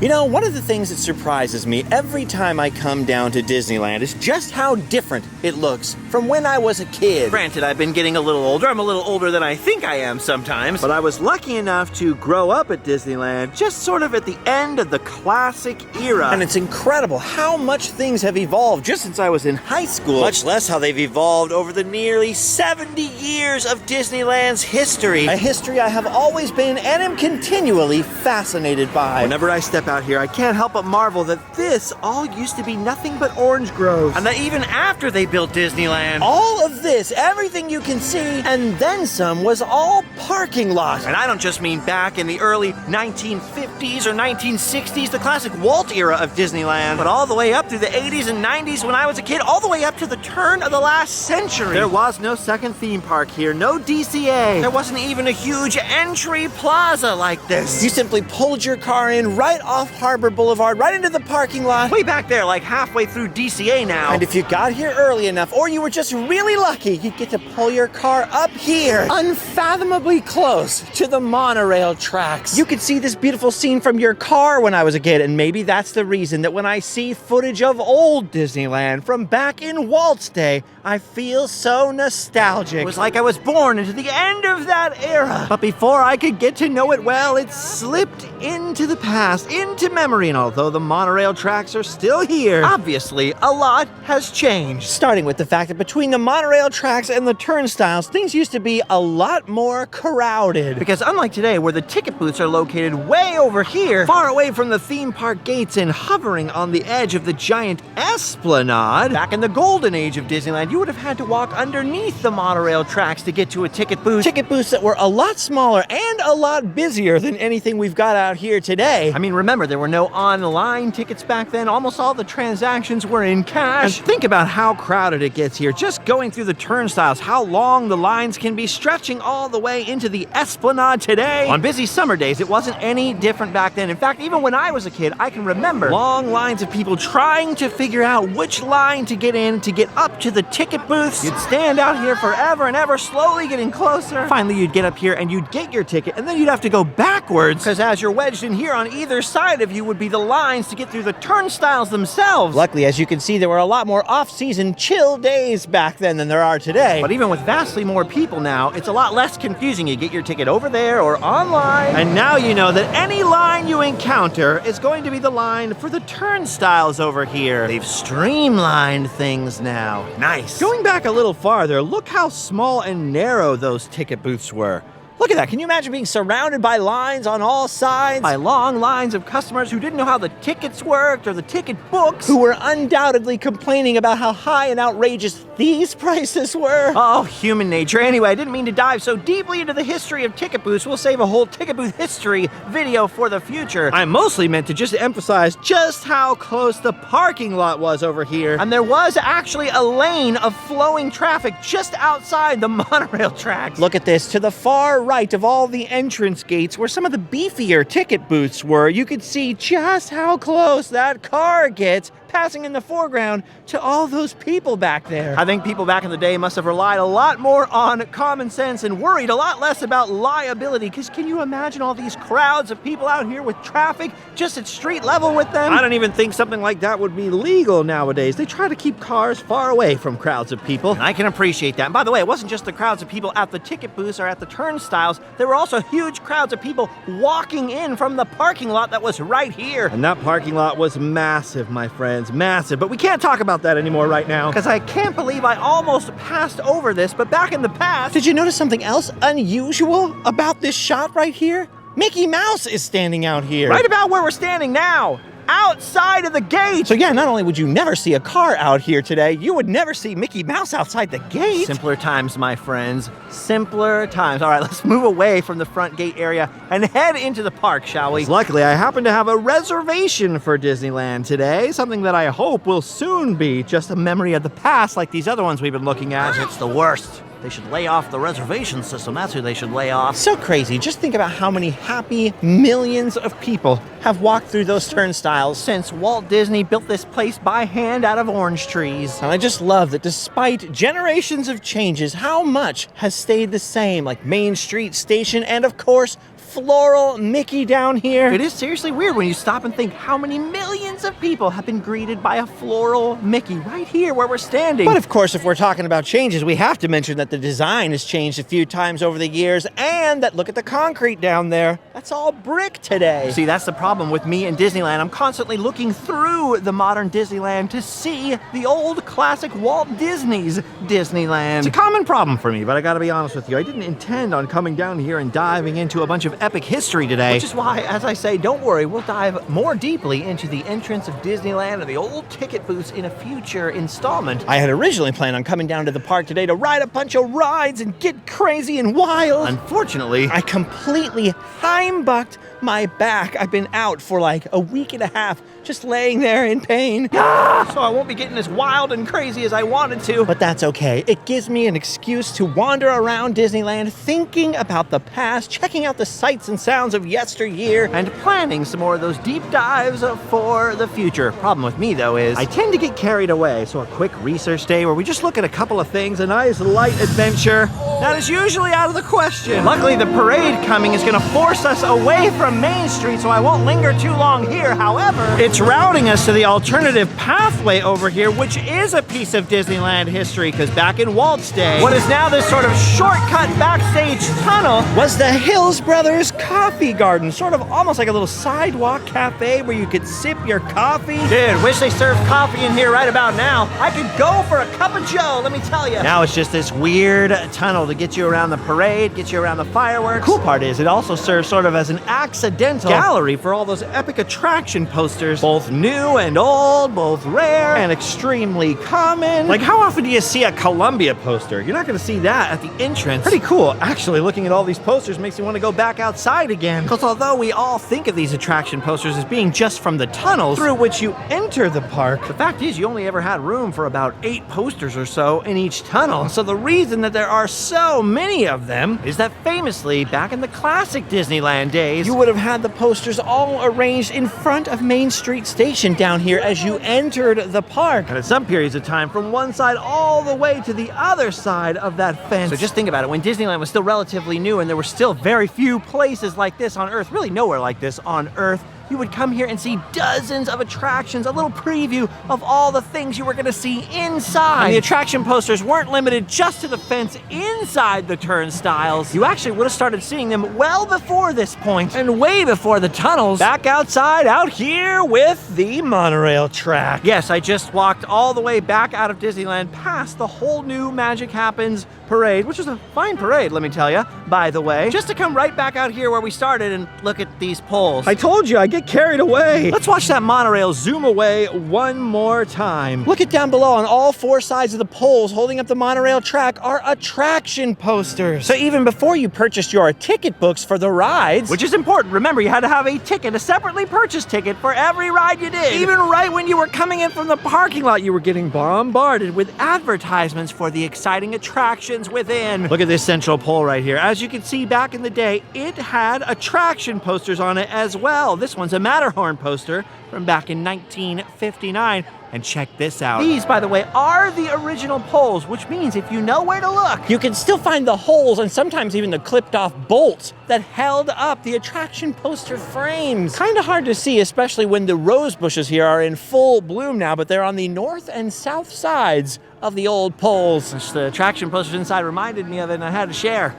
You know, one of the things that surprises me every time I come down to Disneyland is just how different it looks from when I was a kid. Granted, I've been getting a little older. I'm a little older than I think I am sometimes. But I was lucky enough to grow up at Disneyland just sort of at the end of the classic era. And it's incredible how much things have evolved just since I was in high school, much less how they've evolved over the nearly 70 years of Disneyland's history. A history I have always been and am continually fascinated by. Whenever I step out here, I can't help but marvel that this all used to be nothing but orange groves. And that even after they built Disneyland, all of this, everything you can see, and then some, was all parking lots. And I don't just mean back in the early 1950s or 1960s, the classic Walt era of Disneyland, but all the way up through the 80s and 90s when I was a kid, all the way up to the turn of the last century. There was no second theme park here, no DCA. There wasn't even a huge entry plaza like this. You simply pulled your car in right off Harbor Boulevard, right into the parking lot, way back there, like halfway through DCA now. And if you got here early enough, or you were just really lucky, you'd get to pull your car up here, unfathomably close to the monorail tracks. You could see this beautiful scene from your car when I was a kid, and maybe that's the reason that when I see footage of old Disneyland from back in Walt's day, I feel so nostalgic. It was like I was born into the end of that era. But before I could get to know it well, it slipped into the past, into memory, and although the monorail tracks are still here, obviously a lot has changed. Starting with the fact that between the monorail tracks and the turnstiles, things used to be a lot more crowded. Because unlike today, where the ticket booths are located way over here, far away from the theme park gates and hovering on the edge of the giant esplanade, back in the golden age of Disneyland, you would have had to walk underneath the monorail tracks to get to a ticket booth. Ticket booths that were a lot smaller and a lot busier than anything we've got out here today. I mean, remember, there were no online tickets back then. Almost all the transactions were in cash. And think about how crowded it gets here. Just going through the turnstiles, how long the lines can be, stretching all the way into the esplanade today. On busy summer days, it wasn't any different back then. In fact, even when I was a kid, I can remember long lines of people trying to figure out which line to get in to get up to the ticket booths. You'd stand out here forever and ever, slowly getting closer. Finally, you'd get up here and you'd get your ticket, and then you'd have to go backwards, because as you're wedged in here, on either side of you would be the lines to get through the turnstiles themselves. Luckily, as you can see, there were a lot more off-season chill days back then than there are today. But even with vastly more people now, it's a lot less confusing. You get your ticket over there or online, and now you know that any line you encounter is going to be the line for the turnstiles over here. They've streamlined things now. Nice. Going back a little farther, look how small and narrow those ticket booths were. Look at that. Can you imagine being surrounded by lines on all sides? By long lines of customers who didn't know how the tickets worked or the ticket books, who were undoubtedly complaining about how high and outrageous these prices were. Oh, human nature. Anyway, I didn't mean to dive so deeply into the history of ticket booths. We'll save a whole ticket booth history video for the future. I mostly meant to just emphasize just how close the parking lot was over here. And there was actually a lane of flowing traffic just outside the monorail tracks. Look at this. To the far right of all the entrance gates, where some of the beefier ticket booths were, you could see just how close that car gets, passing in the foreground, to all those people back there. I think people back in the day must have relied a lot more on common sense and worried a lot less about liability, because can you imagine all these crowds of people out here with traffic just at street level with them? I don't even think something like that would be legal nowadays. They try to keep cars far away from crowds of people, and I can appreciate that. And by the way, it wasn't just the crowds of people at the ticket booths or at the turnstiles. There were also huge crowds of people walking in from the parking lot that was right here. And that parking lot was massive, my friends, massive. But we can't talk about that anymore right now, because I can't believe I almost passed over this. But back in the past, did you notice something else unusual about this shot right here? Mickey Mouse is standing out here. Right about where we're standing now. Outside of the gate. So yeah, not only would you never see a car out here today, you would never see Mickey Mouse outside the gate. Simpler times, my friends. Simpler times. All right, let's move away from the front gate area and head into the park, shall we? Luckily, I happen to have a reservation for Disneyland today, something that I hope will soon be just a memory of the past like these other ones we've been looking at. It's the worst. They should lay off the reservation system. That's who they should lay off. So crazy. Just think about how many happy millions of people have walked through those turnstiles since Walt Disney built this place by hand out of orange trees. And I just love that despite generations of changes, how much has stayed the same, like Main Street Station and, of course, floral Mickey down here. It is seriously weird when you stop and think how many millions of people have been greeted by a floral Mickey right here where we're standing. But of course, if we're talking about changes, we have to mention that the design has changed a few times over the years, and that look at the concrete down there. That's all brick today. See, that's the problem with me and Disneyland. I'm constantly looking through the modern Disneyland to see the old classic Walt Disney's Disneyland. It's a common problem for me, but I gotta be honest with you, I didn't intend on coming down here and diving into a bunch of epic history today, which is why, as I say, don't worry, we'll dive more deeply into the entrance of Disneyland and the old ticket booths in a future installment. I had originally planned on coming down to the park today to ride a bunch of rides and get crazy and wild. Unfortunately, I completely heimbucked my back. I've been out for like a week and a half, just laying there in pain. So I won't be getting as wild and crazy as I wanted to. But that's okay. It gives me an excuse to wander around Disneyland, thinking about the past, checking out the sights and sounds of yesteryear, and planning some more of those deep dives for the future. Problem with me, though, is I tend to get carried away. So a quick research day where we just look at a couple of things, a nice light adventure, that is usually out of the question. Luckily, the parade coming is gonna force us away from Main Street, so I won't linger too long here. However, it's routing us to the alternative pathway over here, which is a piece of Disneyland history, because back in Walt's day, what is now this sort of shortcut backstage tunnel was the Hills Brothers Coffee Garden, sort of almost like a little sidewalk cafe where you could sip your coffee. Dude, wish they served coffee in here right about now. I could go for a cup of joe, let me tell you. Now it's just this weird tunnel to get you around the parade, get you around the fireworks. Cool part is it also serves sort of as an accidental gallery for all those epic attraction posters, both new and old, both rare and extremely common. Like, how often do you see a Columbia poster? You're not gonna see that at the entrance. Pretty cool. Actually, looking at all these posters makes me want to go back outside again. Because although we all think of these attraction posters as being just from the tunnels through which you enter the park, the fact is you only ever had room for about 8 posters or so in each tunnel. So the reason that there are so many of them is that famously, back in the classic Disneyland days, you would have had the posters all arranged in front of Main Street Station down here as you entered the park. And at some periods of time, from one side all the way to the other side of that fence. So just think about it, when Disneyland was still relatively new and there were still very few places like this on Earth, really nowhere like this on Earth, you would come here and see dozens of attractions, a little preview of all the things you were gonna see inside. And the attraction posters weren't limited just to the fence inside the turnstiles. You actually would have started seeing them well before this point, and way before the tunnels, back outside, out here with the monorail track. Yes, I just walked all the way back out of Disneyland past the whole new Magic Happens parade, which is a fine parade, let me tell you, by the way, just to come right back out here where we started and look at these poles. I told you, I get carried away. Let's watch that monorail zoom away one more time. Look it down below. On all 4 sides of the poles holding up the monorail track are attraction posters. So even before you purchased your ticket books for the rides, which is important, remember you had to have a ticket, a separately purchased ticket for every ride you did. Even right when you were coming in from the parking lot, you were getting bombarded with advertisements for the exciting attractions within. Look at this central pole right here. As you can see, back in the day, it had attraction posters on it as well. This one's a Matterhorn poster from back in 1959. And check this out. These, by the way, are the original poles, which means if you know where to look, you can still find the holes and sometimes even the clipped off bolts that held up the attraction poster frames. Kind of hard to see, especially when the rose bushes here are in full bloom now, but they're on the north and south sides of the old poles. Which the attraction posters inside reminded me of it, and I had to share.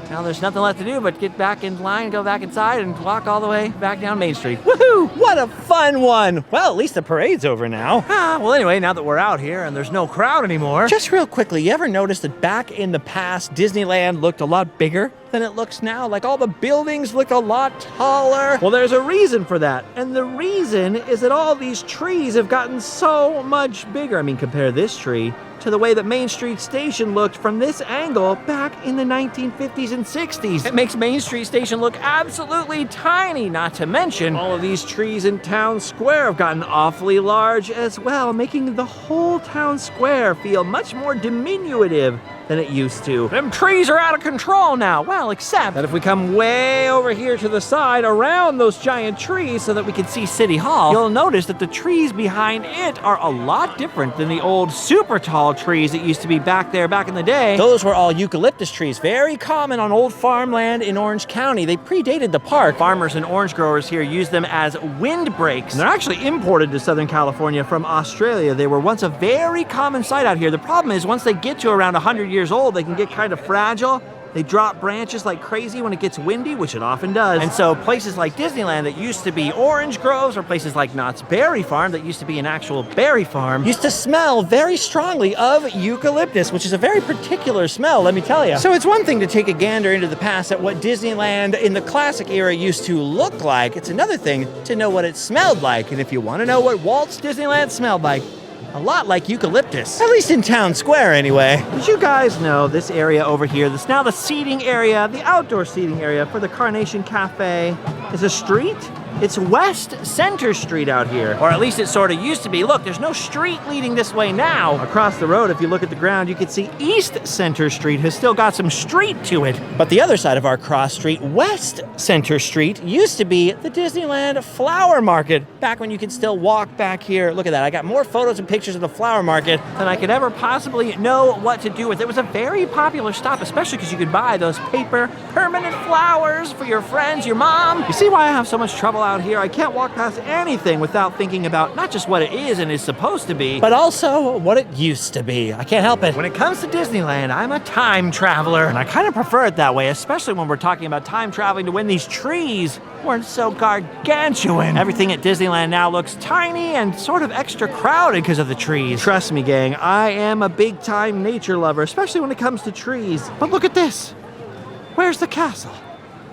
Now there's nothing left to do but get back in line, go back inside, and walk all the way back down Main Street. Woohoo! What a fun one! Well, at least the parade's over now. Well anyway, now that we're out here and there's no crowd anymore. Just real quickly, you ever notice that back in the past, Disneyland looked a lot bigger than it looks now? Like all the buildings look a lot taller. Well, there's a reason for that. And the reason is that all these trees have gotten so much bigger. I mean, compare this tree to the way that Main Street Station looked from this angle back in the 1950s and 60s. It makes Main Street Station look absolutely tiny, not to mention all of these trees in Town Square have gotten awfully large as well, making the whole Town Square feel much more diminutive than it used to. Them trees are out of control now. Well, except that if we come way over here to the side around those giant trees so that we can see City Hall, you'll notice that the trees behind it are a lot different than the old super tall trees that used to be back there back in the day. Those were all eucalyptus trees, very common on old farmland in Orange County. They predated the park. Farmers and orange growers here use them as windbreaks. And they're actually imported to Southern California from Australia. They were once a very common sight out here. The problem is once they get to around 100 years old, they can get kind of fragile. They drop branches like crazy when it gets windy, which it often does. And so places like Disneyland that used to be orange groves, or places like Knott's Berry Farm that used to be an actual berry farm, used to smell very strongly of eucalyptus, which is a very particular smell, let me tell you. So it's one thing to take a gander into the past at what Disneyland in the classic era used to look like. It's another thing to know what it smelled like. And if you want to know what Walt's Disneyland smelled like, a lot like eucalyptus. At least in Town Square, anyway. Did you guys know this area over here, this now the seating area, the outdoor seating area for the Carnation Cafe, is a street? It's West Center Street out here. Or at least it sort of used to be. Look, there's no street leading this way now. Across the road, if you look at the ground, you can see East Center Street has still got some street to it. But the other side of our cross street, West Center Street, used to be the Disneyland Flower Market. Back when you could still walk back here. Look at that. I got more photos and pictures of the flower market than I could ever possibly know what to do with. It was a very popular stop, especially because you could buy those paper permanent flowers for your friends, your mom. You see why I have so much trouble out here? I can't walk past anything without thinking about not just what it is and is supposed to be, but also what it used to be. I can't help it. When it comes to Disneyland, I'm a time traveler, and I kind of prefer it that way, especially when we're talking about time traveling to when these trees weren't so gargantuan. Everything at Disneyland now looks tiny and sort of extra crowded because of the trees. Trust me, gang, I am a big-time nature lover, especially when it comes to trees. But look at this. Where's the castle?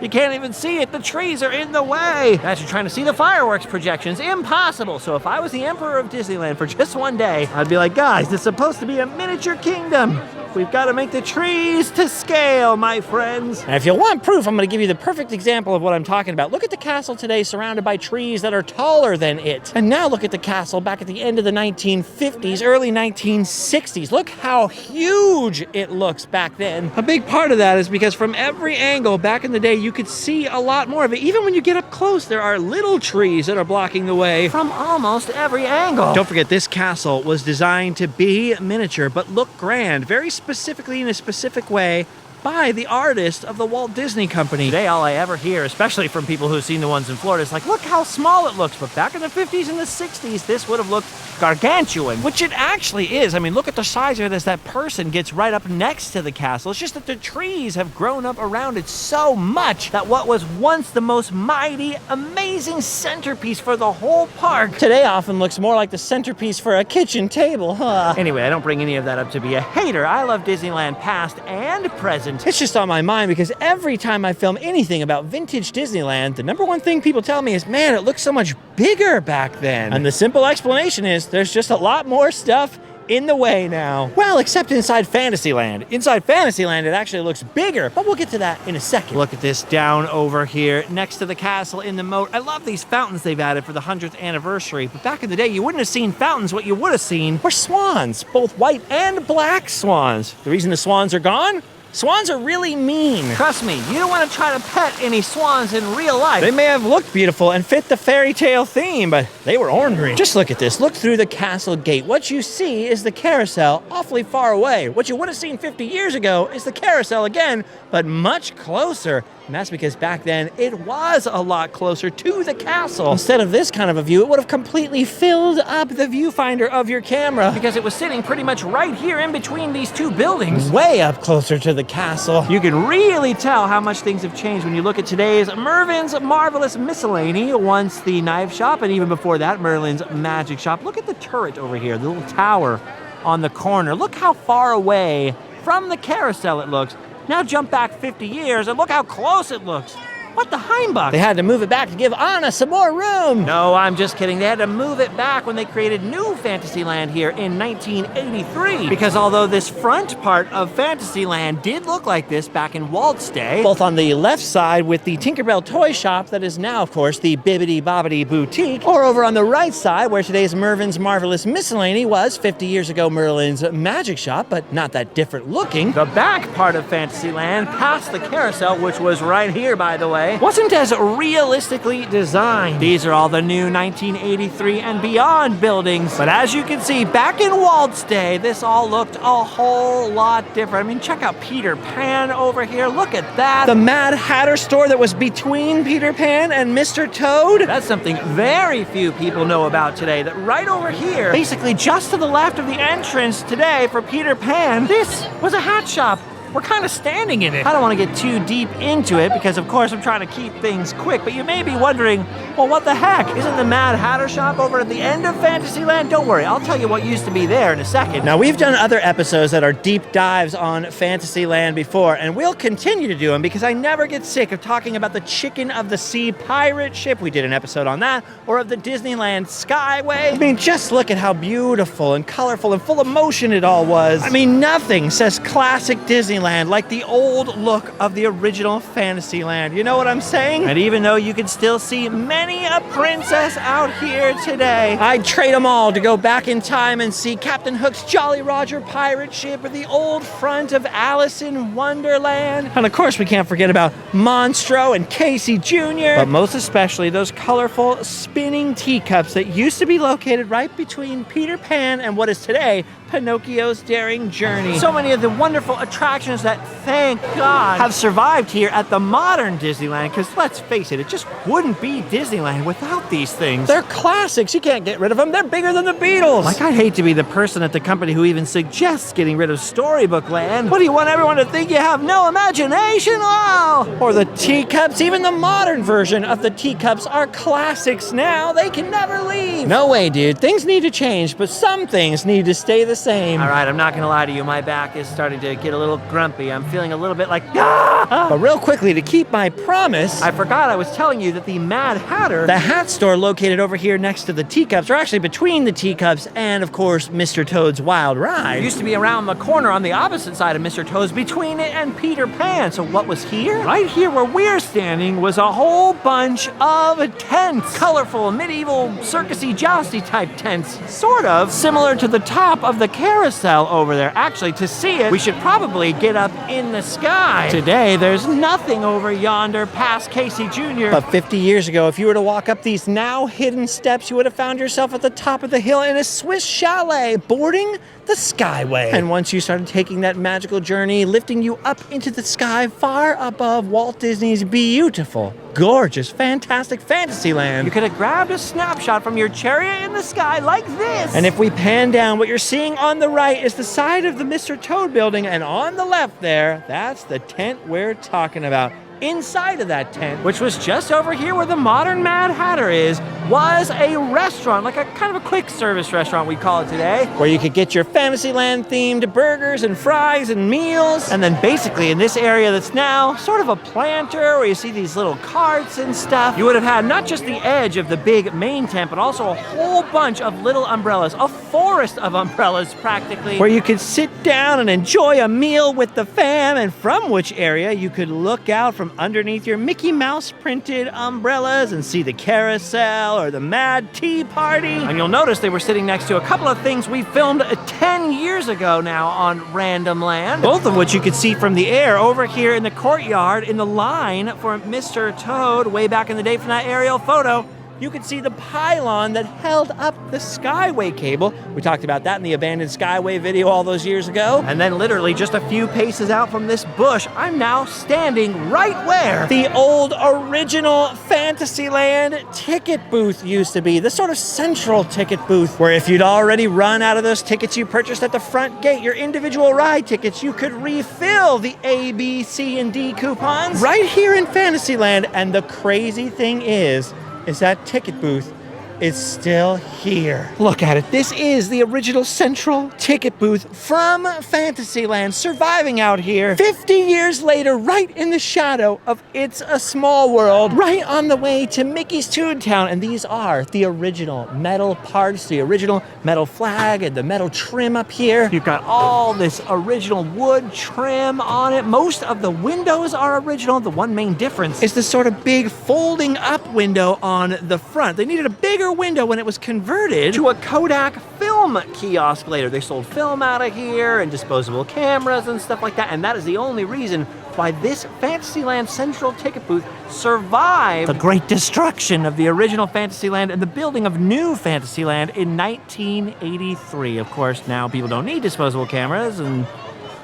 You can't even see it. The trees are in the way. Imagine trying to see the fireworks projections. Impossible. So if I was the emperor of Disneyland for just one day, I'd be like, guys, this is supposed to be a miniature kingdom. We've got to make the trees to scale, my friends. And if you want proof, I'm going to give you the perfect example of what I'm talking about. Look at the castle today surrounded by trees that are taller than it. And now look at the castle back at the end of the 1950s, early 1960s. Look how huge it looks back then. A big part of that is because from every angle back in the day, you could see a lot more of it. Even when you get up close, there are little trees that are blocking the way from almost every angle. Don't forget, this castle was designed to be miniature, but look grand, very specifically in a specific way by the artist of the Walt Disney Company. Today, all I ever hear, especially from people who've seen the ones in Florida, is like, look how small it looks. But back in the 50s and the 60s, this would have looked gargantuan, which it actually is. I mean, look at the size of it as that person gets right up next to the castle. It's just that the trees have grown up around it so much that what was once the most mighty, amazing centerpiece for the whole park today often looks more like the centerpiece for a kitchen table, huh? Anyway, I don't bring any of that up to be a hater. I love Disneyland past and present. It's just on my mind because every time I film anything about vintage Disneyland, the number one thing people tell me is, man, it looks so much bigger back then. And the simple explanation is there's just a lot more stuff in the way now. Well, except inside Fantasyland. Inside Fantasyland, it actually looks bigger, but we'll get to that in a second. Look at this down over here next to the castle in the moat. I love these fountains they've added for the 100th anniversary, but back in the day, you wouldn't have seen fountains. What you would have seen were swans, both white and black swans. The reason the swans are gone? Swans are really mean. Trust me, you don't want to try to pet any swans in real life. They may have looked beautiful and fit the fairy tale theme, but they were ornery. Just look at this. Look through the castle gate. What you see is the carousel awfully far away. What you would have seen 50 years ago is the carousel again, but much closer. And that's because back then, it was a lot closer to the castle. Instead of this kind of a view, it would have completely filled up the viewfinder of your camera because it was sitting pretty much right here in between these two buildings, way up closer to the castle. You can really tell how much things have changed when you look at today's Mervin's Marvelous Miscellany, once the knife shop, and even before that, Merlin's Magic Shop. Look at the turret over here, the little tower on the corner. Look how far away from the carousel it looks. Now jump back 50 years and look how close it looks. What the Heimbuck? They had to move it back to give Anna some more room. No, I'm just kidding. They had to move it back when they created new Fantasyland here in 1983. Because although this front part of Fantasyland did look like this back in Walt's day, both on the left side with the Tinkerbell toy shop that is now, of course, the Bibbidi Bobbidi Boutique, or over on the right side where today's Mervin's Marvelous Miscellany was 50 years ago Merlin's Magic Shop, but not that different looking. The back part of Fantasyland, past the carousel, which was right here, by the way, wasn't as realistically designed. These are all the new 1983 and beyond buildings. But as you can see, back in Walt's day, this all looked a whole lot different. I mean, check out Peter Pan over here. Look at that. The Mad Hatter store that was between Peter Pan and Mr. Toad. That's something very few people know about today, that right over here, basically just to the left of the entrance today for Peter Pan, this was a hat shop. We're kind of standing in it. I don't want to get too deep into it because, of course, I'm trying to keep things quick, but you may be wondering, well, what the heck? Isn't the Mad Hatter shop over at the end of Fantasyland? Don't worry, I'll tell you what used to be there in a second. Now, we've done other episodes that are deep dives on Fantasyland before, and we'll continue to do them because I never get sick of talking about the Chicken of the Sea pirate ship. We did an episode on that, or of the Disneyland Skyway. I mean, just look at how beautiful and colorful and full of motion it all was. I mean, nothing says classic Disneyland like the old look of the original Fantasyland. You know what I'm saying? And even though you can still see many a princess out here today, I'd trade them all to go back in time and see Captain Hook's Jolly Roger pirate ship or the old front of Alice in Wonderland. And of course, we can't forget about Monstro and Casey Jr. But most especially those colorful spinning teacups that used to be located right between Peter Pan and what is today Pinocchio's Daring Journey. So many of the wonderful attractions that, thank God, have survived here at the modern Disneyland, because let's face it, it just wouldn't be Disneyland without these things. They're classics. You can't get rid of them. They're bigger than the Beatles. Like, I'd hate to be the person at the company who even suggests getting rid of Storybook Land. What do you want everyone to think, you have no imagination? Oh! Or the teacups. Even the modern version of the teacups are classics now. They can never leave. No way, dude. Things need to change, but some things need to stay the same. All right, I'm not gonna lie to you. My back is starting to get a little grumpy. I'm feeling a little bit like, ah! But real quickly, to keep my promise, I forgot I was telling you that the Mad Hatter, the hat store located over here next to the teacups, or actually between the teacups and, of course, Mr. Toad's Wild Ride, used to be around the corner on the opposite side of Mr. Toad's, between it and Peter Pan. So what was here? Right here where we're standing was a whole bunch of tents. Colorful, medieval, circusy, jousty type tents. Sort of similar to the top of the carousel over there. Actually, to see it, we should probably get up in the sky. Today, there's nothing over yonder past Casey Jr. But 50 years ago, if you were to walk up these now hidden steps, you would have found yourself at the top of the hill in a Swiss chalet, boarding the Skyway. And once you started taking that magical journey, lifting you up into the sky far above Walt Disney's beautiful, gorgeous, fantastic Fantasyland, you could have grabbed a snapshot from your chariot in the sky like this. And if we pan down, what you're seeing on the right is the side of the Mr. Toad building, and on the left there, that's the tent we're talking about. Inside of that tent, which was just over here where the modern Mad Hatter is, was a restaurant, like a kind of a quick service restaurant, we call it today, where you could get your Fantasyland themed burgers and fries and meals. And then basically in this area that's now sort of a planter where you see these little carts and stuff, you would have had not just the edge of the big main tent, but also a whole bunch of little umbrellas, a forest of umbrellas practically, where you could sit down and enjoy a meal with the fam, and from which area you could look out from underneath your Mickey Mouse printed umbrellas and see the carousel or the Mad Tea Party. And you'll notice they were sitting next to a couple of things we filmed 10 years ago now on Random Land, both of which you could see from the air over here in the courtyard in the line for Mr. Toad way back in the day from that aerial photo. You could see the pylon that held up the Skyway cable. We talked about that in the abandoned Skyway video all those years ago. And then literally just a few paces out from this bush, I'm now standing right where the old original Fantasyland ticket booth used to be. The sort of central ticket booth where if you'd already run out of those tickets you purchased at the front gate, your individual ride tickets, you could refill the A, B, C, and D coupons right here in Fantasyland. And the crazy thing is that ticket booth is still here. Look at it. This is the original central ticket booth from Fantasyland, surviving out here 50 years later, right in the shadow of It's a Small World, right on the way to Mickey's Toontown. And these are the original metal parts, the original metal flag and the metal trim up here. You've got all this original wood trim on it. Most of the windows are original. The one main difference is this sort of big folding up window on the front. They needed a bigger window when it was converted to a Kodak film kiosk later. They sold film out of here and disposable cameras and stuff like that, and that is the only reason why this Fantasyland Central ticket booth survived the great destruction of the original Fantasyland and the building of new Fantasyland in 1983. Of course, now people don't need disposable cameras and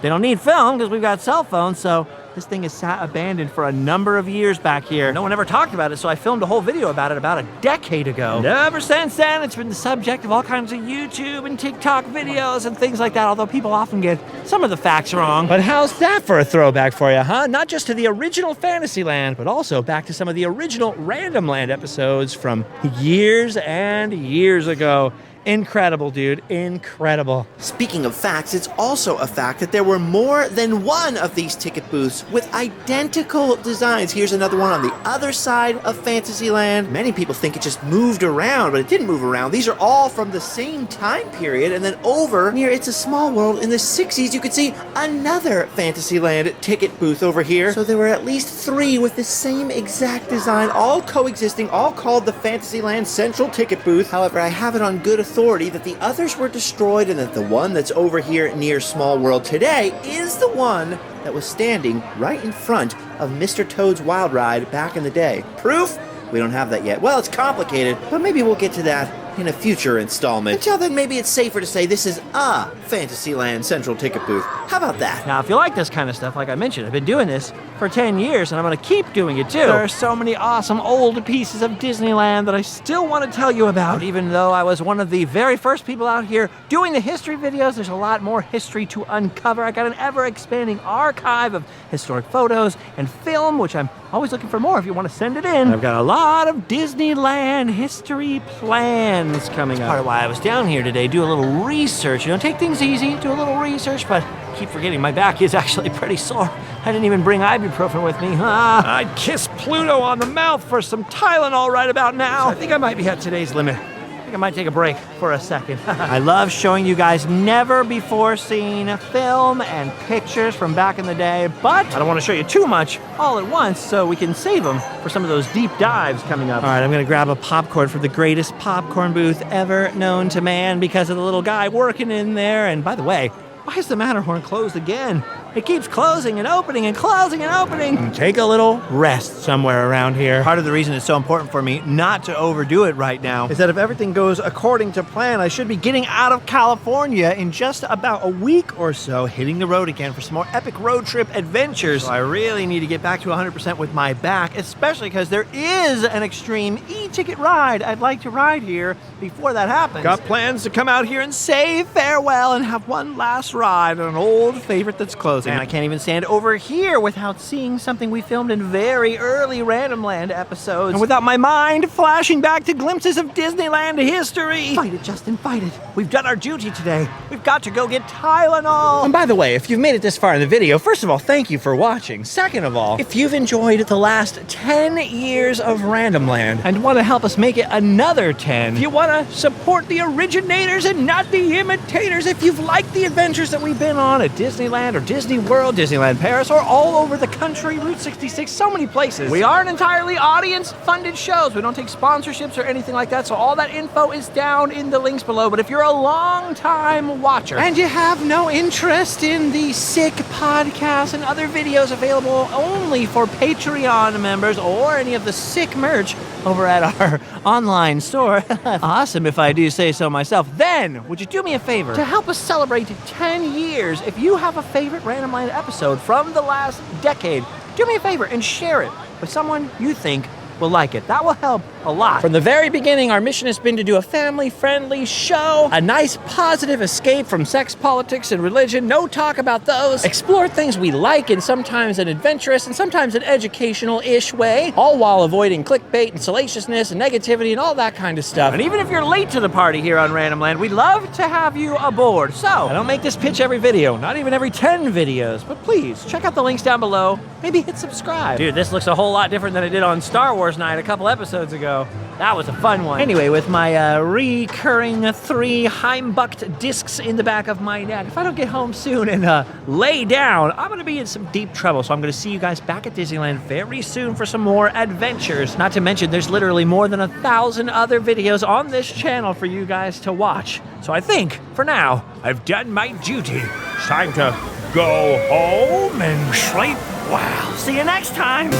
they don't need film because we've got cell phones, so this thing has sat abandoned for a number of years back here. No one ever talked about it, so I filmed a whole video about it about a decade ago. And ever since then, it's been the subject of all kinds of YouTube and TikTok videos and things like that, although people often get some of the facts wrong. But how's that for a throwback for you, huh? Not just to the original Fantasyland, but also back to some of the original Random Land episodes from years and years ago. Incredible, dude. Incredible. Speaking of facts, it's also a fact that there were more than one of these ticket booths with identical designs. Here's another one on the other side of Fantasyland. Many people think it just moved around, but it didn't move around. These are all from the same time period. And then over near It's a Small World in the 60s, you could see another Fantasyland ticket booth over here. So there were at least 3 with the same exact design, all coexisting, all called the Fantasyland Central Ticket Booth. However, I have it on good authority that the others were destroyed and that the one that's over here near Small World today is the one that was standing right in front of Mr. Toad's Wild Ride back in the day. Proof? We don't have that yet. Well, it's complicated, but maybe we'll get to that in a future installment. Until then, maybe it's safer to say this is a Fantasyland Central Ticket Booth. How about that? Now, if you like this kind of stuff, like I mentioned, I've been doing this for 10 years, and I'm going to keep doing it, too. There are so many awesome old pieces of Disneyland that I still want to tell you about. Even though I was one of the very first people out here doing the history videos, there's a lot more history to uncover. I got an ever-expanding archive of historic photos and film, which I'm always looking for more if you want to send it in. I've got a lot of Disneyland history plans coming up. That's part of why I was down here today, do a little research. You know, take things easy, do a little research, but keep forgetting my back is actually pretty sore. I didn't even bring ibuprofen with me. I'd kiss Pluto on the mouth for some Tylenol right about now. So I think I might be at today's limit. I might take a break for a second. I love showing you guys never before seen film and pictures from back in the day, but I don't want to show you too much all at once so we can save them for some of those deep dives coming up. All right, I'm gonna grab a popcorn from the greatest popcorn booth ever known to man because of the little guy working in there. And by the way, why is the Matterhorn closed again? It keeps closing and opening and closing and opening. Take a little rest somewhere around here. Part of the reason it's so important for me not to overdo it right now is that if everything goes according to plan, I should be getting out of California in just about a week or so, hitting the road again for some more epic road trip adventures. So I really need to get back to 100% with my back, especially because there is an extreme e-ticket ride I'd like to ride here before that happens. Got plans to come out here and say farewell and have one last ride on an old favorite that's closing. Man, I can't even stand over here without seeing something we filmed in very early Random Land episodes. And without my mind flashing back to glimpses of Disneyland history. Fight it, Justin, fight it. We've done our duty today. We've got to go get Tylenol. And by the way, if you've made it this far in the video, first of all, thank you for watching. Second of all, if you've enjoyed the last 10 years of Random Land and want to help us make it another 10, if you want to support the originators and not the imitators, if you've liked the adventures that we've been on at Disneyland or Disney World, Disneyland Paris, or all over the country, Route 66, so many places. We aren't entirely audience-funded shows. We don't take sponsorships or anything like that, so all that info is down in the links below. But if you're a long-time watcher and you have no interest in the sick podcasts and other videos available only for Patreon members or any of the sick merch over at our online store, awesome if I do say so myself, then would you do me a favor to help us celebrate 10 years? If you have a favorite Random Land episode from the last decade, do me a favor and share it with someone you think will like it. That will help a lot. From the very beginning, our mission has been to do a family-friendly show, a nice positive escape from sex, politics, and religion. No talk about those. Explore things we like in sometimes an adventurous and sometimes an educational-ish way, all while avoiding clickbait and salaciousness and negativity and all that kind of stuff. And even if you're late to the party here on Random Land, we'd love to have you aboard. So, I don't make this pitch every video, not even every 10 videos, but please, check out the links down below. Maybe hit subscribe. Dude, this looks a whole lot different than it did on Star Wars Night a couple episodes ago. That was a fun one. Anyway, with my recurring 3 Heimbucht discs in the back of my neck, if I don't get home soon and lay down, I'm gonna be in some deep trouble. So I'm gonna see you guys back at Disneyland very soon for some more adventures. Not to mention, there's literally more than 1,000 other videos on this channel for you guys to watch. So I think, for now, I've done my duty. It's time to go home and sleep well. See you next time.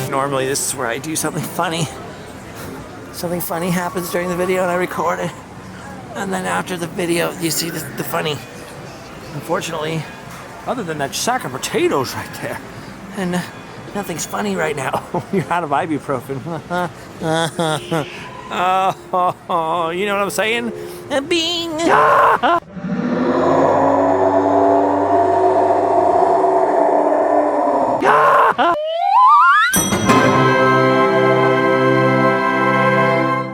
Normally this is where I do something funny. Something funny happens during the video and I record it. And then after the video, you see the funny. Unfortunately, other than that sack of potatoes right there, and nothing's funny right now. You're out of ibuprofen. Oh, you know what I'm saying? Bing!